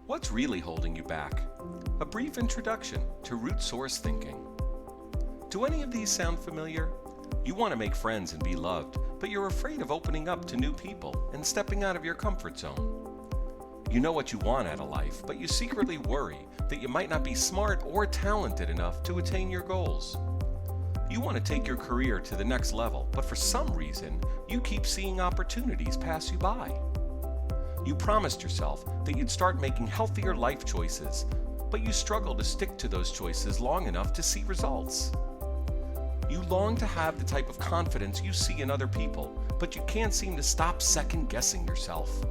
What's really holding you back? A brief introduction to root source thinking. Do any of these sound familiar? You want to make friends and be loved, but you're afraid of opening up to new people and stepping out of your comfort zone. You know what you want out of life, but you secretly worry that you might not be smart or talented enough to attain your goals. You want to take your career to the next level, but for some reason, you keep seeing opportunities pass you by. You promised yourself that you'd start making healthier life choices, but you struggle to stick to those choices long enough to see results. You long to have the type of confidence you see in other people, but you can't seem to stop second-guessing yourself.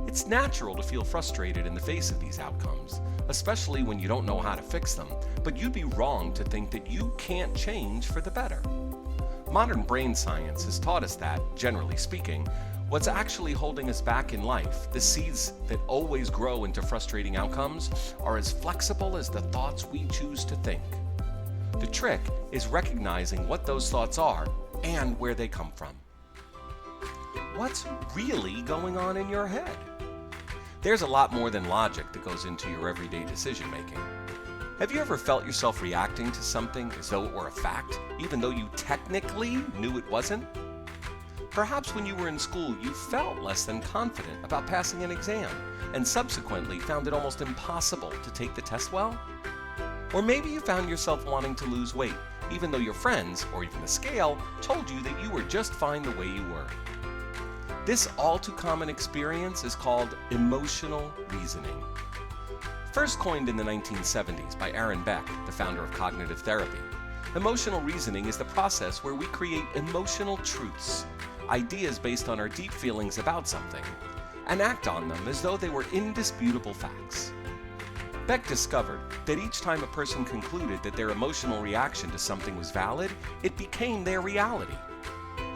It's natural to feel frustrated in the face of these outcomes, especially when you don't know how to fix them, but you'd be wrong to think that you can't change for the better. Modern brain science has taught us that, generally speaking, what's actually holding us back in life, the seeds that always grow into frustrating outcomes, are as flexible as the thoughts we choose to think. The trick is recognizing what those thoughts are and where they come from. What's really going on in your head? There's a lot more than logic that goes into your everyday decision making. Have you ever felt yourself reacting to something as though it were a fact, even though you technically knew it wasn't? Perhaps when you were in school, you felt less than confident about passing an exam, and subsequently found it almost impossible to take the test well? Or maybe you found yourself wanting to lose weight, even though your friends, or even the scale, told you that you were just fine the way you were. This all-too-common experience is called emotional reasoning. First coined in the 1970s by Aaron Beck, the founder of cognitive therapy, emotional reasoning is the process where we create emotional truths, ideas based on our deep feelings about something, and act on them as though they were indisputable facts. Beck discovered that each time a person concluded that their emotional reaction to something was valid, it became their reality.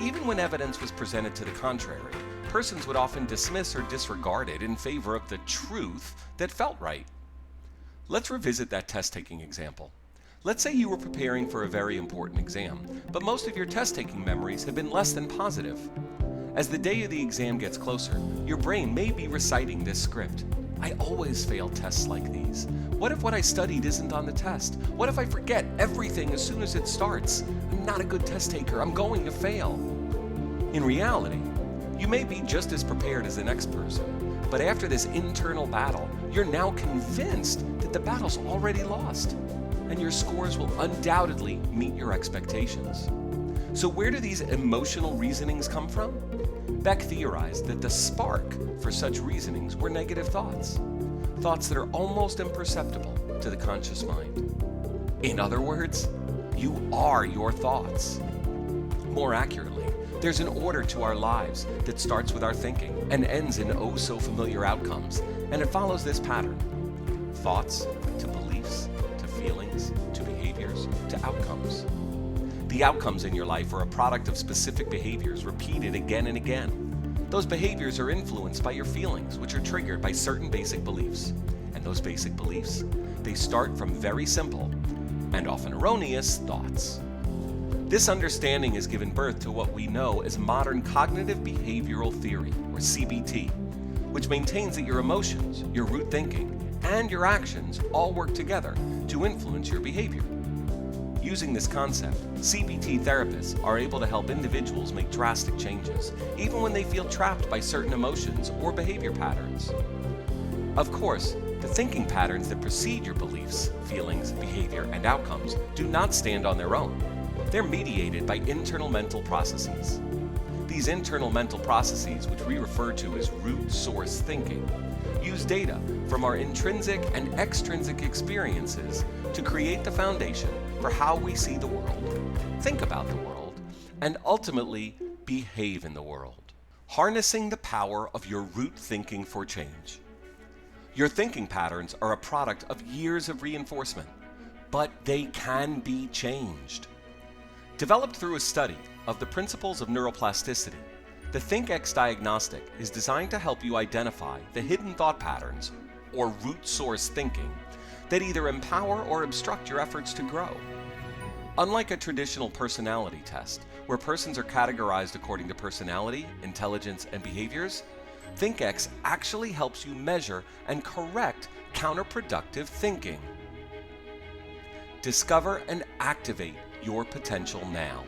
Even when evidence was presented to the contrary, persons would often dismiss or disregard it in favor of the truth that felt right. Let's revisit that test-taking example. Let's say you were preparing for a very important exam, but most of your test-taking memories have been less than positive. As the day of the exam gets closer, your brain may be reciting this script. I always fail tests like these. What if what I studied isn't on the test? What if I forget everything as soon as it starts? I'm not a good test taker. I'm going to fail. In reality, you may be just as prepared as the next person, but after this internal battle, you're now convinced that the battle's already lost, and your scores will undoubtedly meet your expectations. So where do these emotional reasonings come from? Beck theorized that the spark for such reasonings were negative thoughts, thoughts that are almost imperceptible to the conscious mind. In other words, you are your thoughts. More accurately, there's an order to our lives that starts with our thinking and ends in oh-so-familiar outcomes, and it follows this pattern: thoughts to beliefs to feelings to behaviors to outcomes. The outcomes in your life are a product of specific behaviors repeated again and again. Those behaviors are influenced by your feelings, which are triggered by certain basic beliefs. And those basic beliefs, they start from very simple and often erroneous thoughts. This understanding has given birth to what we know as modern cognitive behavioral theory, or CBT, which maintains that your emotions, your root thinking, and your actions all work together to influence your behavior. Using this concept, CBT therapists are able to help individuals make drastic changes, even when they feel trapped by certain emotions or behavior patterns. Of course, the thinking patterns that precede your beliefs, feelings, behavior, and outcomes do not stand on their own. They're mediated by internal mental processes. These internal mental processes, which we refer to as root source thinking, use data from our intrinsic and extrinsic experiences to create the foundation for how we see the world, think about the world, and ultimately behave in the world. Harnessing the power of your root thinking for change. Your thinking patterns are a product of years of reinforcement, but they can be changed. Developed through a study of the principles of neuroplasticity, the Thinkx Diagnostic is designed to help you identify the hidden thought patterns, or root source thinking, that either empower or obstruct your efforts to grow. Unlike a traditional personality test, where persons are categorized according to personality, intelligence, and behaviors, Thinkx actually helps you measure and correct counterproductive thinking. Discover and activate your potential now.